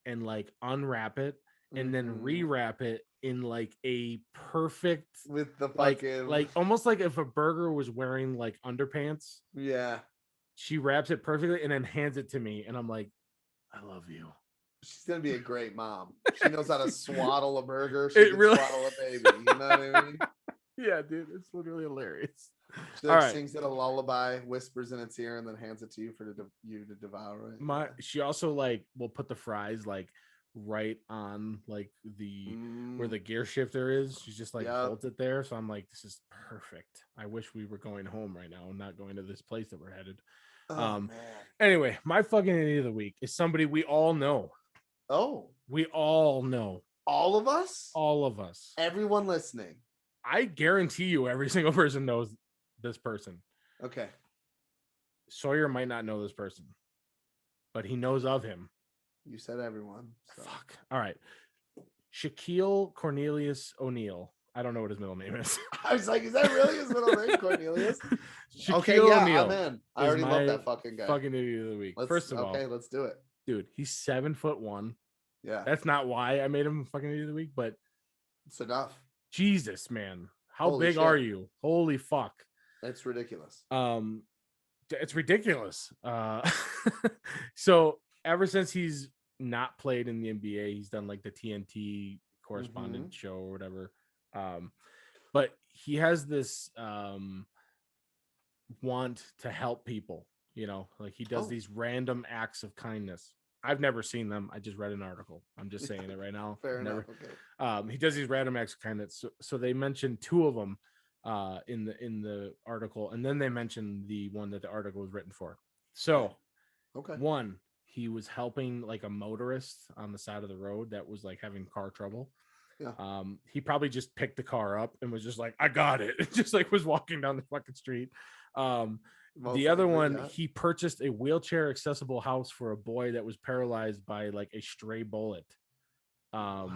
Speaker 1: and like unwrap it and then rewrap it in like a perfect,
Speaker 2: with the
Speaker 1: like
Speaker 2: fucking
Speaker 1: almost like if a burger was wearing like underpants.
Speaker 2: Yeah.
Speaker 1: She wraps it perfectly and then hands it to me, and I'm like, I love you.
Speaker 2: She's gonna be a great mom. She knows how to swaddle a burger.
Speaker 1: She can
Speaker 2: swaddle a baby. You know what I mean?
Speaker 1: Yeah, dude, it's literally hilarious.
Speaker 2: She like sings it a lullaby, whispers in its ear, and then hands it to you for you to devour it.
Speaker 1: She also like will put the fries like right on like where the gear shifter is. She's just like holds it there. So I'm like, this is perfect. I wish we were going home right now and not going to this place that we're headed. Man. Anyway, my fucking idiot of the week is somebody we all know.
Speaker 2: Oh,
Speaker 1: we all know.
Speaker 2: All of us?
Speaker 1: All of us.
Speaker 2: Everyone listening.
Speaker 1: I guarantee you every single person knows this person.
Speaker 2: Okay.
Speaker 1: Sawyer might not know this person, but he knows of him.
Speaker 2: You said everyone. So.
Speaker 1: Fuck. All right. Shaquille Cornelius O'Neal. I don't know what his middle name is.
Speaker 2: I was like, is that really his middle name, Cornelius?
Speaker 1: Shaquille
Speaker 2: okay, yeah,
Speaker 1: O'Neal.
Speaker 2: I'm in. I already love that fucking guy.
Speaker 1: Fucking idiot of the week. First of all,
Speaker 2: okay, let's do it.
Speaker 1: Dude, he's 7'1".
Speaker 2: Yeah.
Speaker 1: That's not why I made him fucking idiot of the week, but
Speaker 2: it's enough.
Speaker 1: Jesus, man. How big are you? Holy fuck.
Speaker 2: It's ridiculous.
Speaker 1: It's ridiculous. So ever since he's not played in the NBA, he's done like the TNT correspondent show or whatever. But he has this want to help people, like he does these random acts of kindness. I've never seen them. I just read an article. I'm just saying it right now.
Speaker 2: Fair enough. Okay.
Speaker 1: He does these random acts of kindness. So they mentioned two of them in the article, and then they mentioned the one that the article was written for. So one, he was helping like a motorist on the side of the road that was like having car trouble.
Speaker 2: Yeah.
Speaker 1: He probably just picked the car up and was just like, I got it. It just like was walking down the fucking street. The other one, he purchased a wheelchair accessible house for a boy that was paralyzed by like a stray bullet.
Speaker 2: What?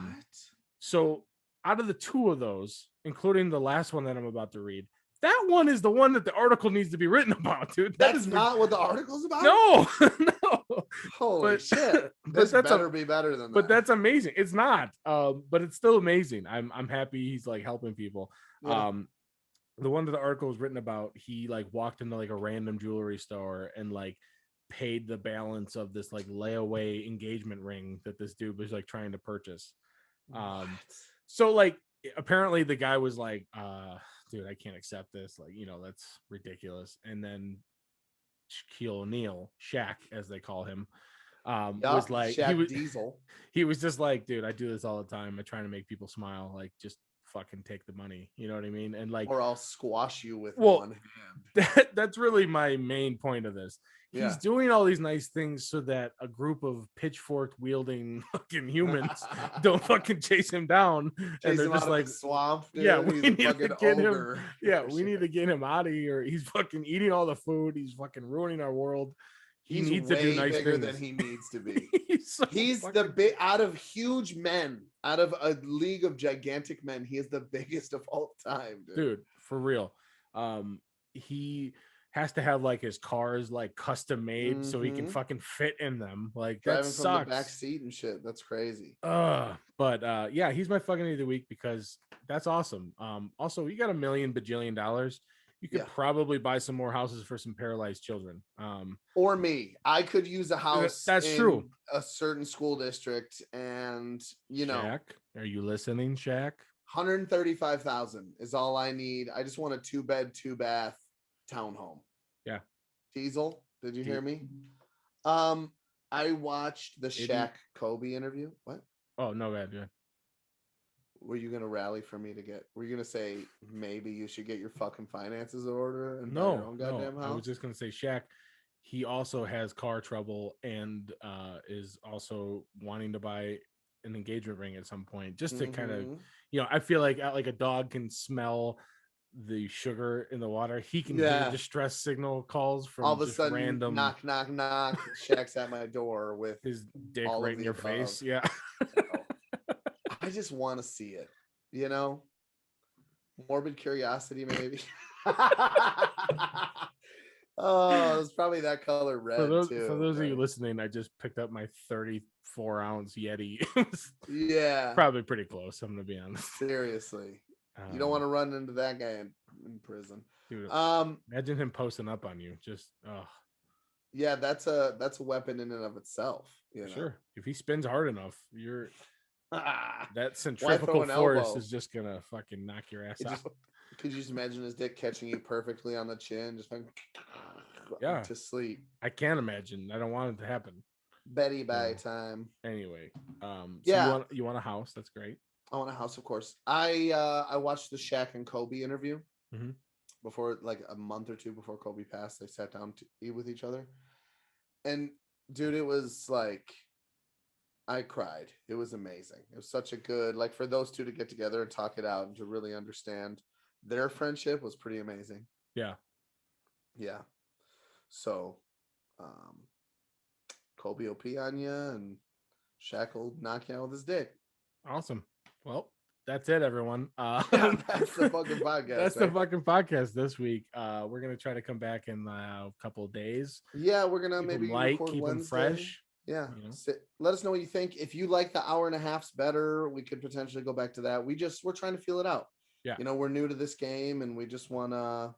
Speaker 1: So out of the two of those, including the last one that I'm about to read, that one is the one that the article needs to be written about, dude.
Speaker 2: That's not what the article's about?
Speaker 1: No, no.
Speaker 2: Holy shit. This better be better than that.
Speaker 1: But that's amazing. It's not. But it's still amazing. I'm happy he's like helping people. Yeah. The one that the article was written about, he like walked into like a random jewelry store and like paid the balance of this like layaway engagement ring that this dude was like trying to purchase. So like apparently the guy was like, dude, I can't accept this. Like, that's ridiculous. And then Shaquille O'Neal, Shaq, as they call him, was like,
Speaker 2: Diesel.
Speaker 1: He was just like, dude, I do this all the time. I'm trying to make people smile. Like, just fucking take the money. You know what I mean? And like,
Speaker 2: or I'll squash you with one hand.
Speaker 1: That's really my main point of this. He's doing all these nice things so that a group of pitchfork wielding fucking humans don't fucking chase him down. And they're just like,
Speaker 2: swamp. Dude.
Speaker 1: Yeah, we need to get him. Yeah, we need to get him out of here. He's fucking eating all the food. He's fucking ruining our world. He needs to do nice
Speaker 2: bigger
Speaker 1: things.
Speaker 2: Than he needs to be.
Speaker 1: he's
Speaker 2: the big out of huge men, out of a league of gigantic men. He is the biggest of all time,
Speaker 1: dude. For real. He has to have like his cars like custom made so he can fucking fit in them. Like
Speaker 2: driving
Speaker 1: that sucks.
Speaker 2: From the back seat and shit. That's crazy.
Speaker 1: But yeah, he's my fucking of the week because that's awesome. Also, you got $1 million bajillion. You could probably buy some more houses for some paralyzed children.
Speaker 2: Or me. I could use a house.
Speaker 1: That's true.
Speaker 2: A certain school district, and
Speaker 1: Shaq, are you listening, Shaq?
Speaker 2: $135,000 is all I need. I just want a 2-bed, 2-bath townhome.
Speaker 1: Yeah.
Speaker 2: Diesel, did you hear me? I watched the Shaq Kobe interview. What?
Speaker 1: Oh no, good.
Speaker 2: Were you gonna rally for me to get? Were you gonna say maybe you should get your fucking finances in order and buy your own goddamn house?
Speaker 1: I was just gonna say Shaq. He also has car trouble and is also wanting to buy an engagement ring at some point, just to kind of, I feel like a dog can smell the sugar in the water, he can hear distress signal calls from
Speaker 2: all of a
Speaker 1: just
Speaker 2: sudden
Speaker 1: random
Speaker 2: knock. Shaq's at my door with
Speaker 1: his dick
Speaker 2: all
Speaker 1: right in your
Speaker 2: above.
Speaker 1: face. Yeah.
Speaker 2: I just want to see it, morbid curiosity, maybe. Oh, it's probably that color red
Speaker 1: for those
Speaker 2: too.
Speaker 1: of you listening, I just picked up my 34-ounce Yeti.
Speaker 2: Yeah,
Speaker 1: probably pretty close, I'm gonna be honest.
Speaker 2: Seriously, you don't want to run into that guy in prison.
Speaker 1: Dude, imagine him posting up on you. Just
Speaker 2: yeah, that's a weapon in and of itself.
Speaker 1: Sure, if he spins hard enough, you're that centrifugal force is just gonna fucking knock your ass out.
Speaker 2: Could you just imagine his dick catching you perfectly on the chin, just like to sleep?
Speaker 1: I can't imagine. I don't want it to happen.
Speaker 2: Betty by time.
Speaker 1: Anyway, so you want a house? That's great.
Speaker 2: I want a house, of course. I watched the Shaq and Kobe interview before, like a month or two before Kobe passed. They sat down to eat with each other, and dude, it was like I cried. It was amazing. It was such a good, like, for those two to get together and talk it out and to really understand their friendship was pretty amazing. Yeah. So, Kobe will pee on you and Shaq will knock you out with his dick.
Speaker 1: Awesome. Well, that's it, everyone.
Speaker 2: That's the fucking podcast.
Speaker 1: That's the fucking podcast this week. We're gonna try to come back in a couple of days.
Speaker 2: Yeah, we're gonna maybe
Speaker 1: keep them fresh.
Speaker 2: Yeah. Let us know what you think. If you like the hour and a half's better, we could potentially go back to that. We're trying to feel it out. Yeah. We're new to this game and we just want to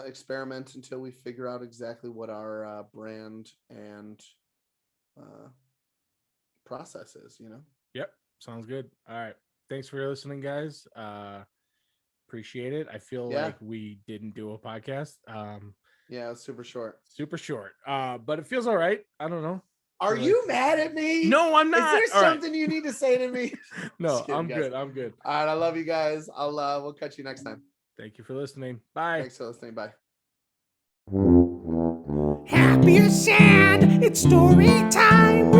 Speaker 2: experiment until we figure out exactly what our brand and process is,
Speaker 1: Yep. Sounds good. All right. Thanks for listening, guys. Appreciate it. I feel like we didn't do a podcast.
Speaker 2: Yeah, it was super short.
Speaker 1: But it feels all right. I don't know.
Speaker 2: Are you mad at me?
Speaker 1: No, I'm not.
Speaker 2: Is there something you need to say to me?
Speaker 1: No, kidding, I'm good. I'm good.
Speaker 2: All right, I love you guys. We'll catch you next time.
Speaker 1: Thank you for listening. Bye.
Speaker 2: Thanks for listening. Bye.
Speaker 4: Happy or sad, it's story time.